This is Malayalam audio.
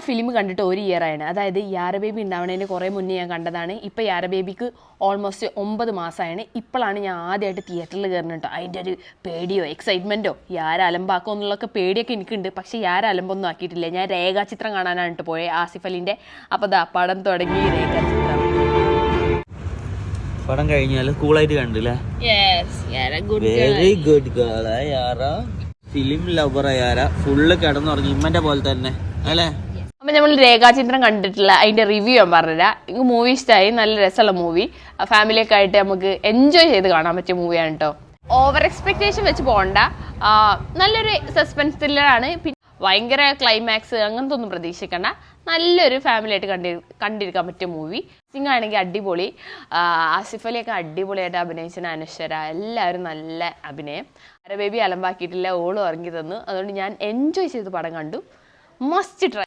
ഫിലിം കണ്ടിട്ട് 1 ഇയറാണ്. അതായത് യാര ബേബി ഉണ്ടാവുന്നതിന് കുറേ മുന്നേ ഞാൻ കണ്ടതാണ്. ഇപ്പോൾ യാര ബേബിക്ക് ഓൾമോസ്റ്റ് 9 മാസമാണ്. ഇപ്പോഴാണ് ഞാൻ ആദ്യമായിട്ട് തിയേറ്ററിൽ കയറുന്നത് കേട്ടോ. അതിൻ്റെ ഒരു പേടിയോ എക്സൈറ്റ്മെൻറ്റോ യാര അലമ്പാക്കോ എന്നുള്ളൊക്കെ പേടിയൊക്കെ എനിക്കുണ്ട്. പക്ഷേ യാര അലമ്പൊന്നും ആക്കിയിട്ടില്ല. ഞാൻ രേഖാചിത്രം കാണാനാണ് കേട്ടോ പോയത്, ആസിഫ് അലിൻ്റെ. അപ്പോൾ ദാ പടം തുടങ്ങി രേഖാചിത്രം. പടം കഴിഞ്ഞാൽ കൂളായിട്ട് കണ്ടില്ലേ? വെരി ഗുഡ് ഗേൾ യാര. ഫിലിം ലവർ യാര. ഫുള്ള് കിടന്നുറങ്ങി ഇമ്മന്റെ പോലെ തന്നെ അല്ലേ? അപ്പം നമ്മൾ രേഖാചിത്രം കണ്ടിട്ടില്ല, അതിൻ്റെ റിവ്യൂ ഞാൻ പറഞ്ഞുതരാം. എനിക്ക് മൂവി ഇഷ്ടമായി, നല്ല രസമുള്ള മൂവി, ഫാമിലിയൊക്കെ ആയിട്ട് നമുക്ക് എൻജോയ് ചെയ്ത് കാണാൻ പറ്റിയ മൂവിയാണ് കേട്ടോ. ഓവർ എക്സ്പെക്റ്റേഷൻ വെച്ച് പോകണ്ട, നല്ലൊരു സസ്പെൻസ് ത്രില്ലറാണ്. പിന്നെ ഭയങ്കര ക്ലൈമാക്സ് അങ്ങനത്തെ ഒന്നും പ്രതീക്ഷിക്കണ്ട. നല്ലൊരു ഫാമിലി ആയിട്ട് കണ്ടിരിക്കാൻ പറ്റിയ മൂവി. സിംഗ് ആണെങ്കിൽ അടിപൊളി, ആസിഫ് അലിയൊക്കെ അടിപൊളിയായിട്ട് അഭിനയിച്ച, അനശ്വര എല്ലാവരും നല്ല അഭിനയം. യാര ബേബി അലമ്പാക്കിയിട്ടില്ല, ഓളും ഇറങ്ങി തന്നു. അതുകൊണ്ട് ഞാൻ എൻജോയ് ചെയ്ത് പടം കണ്ടു. Must try.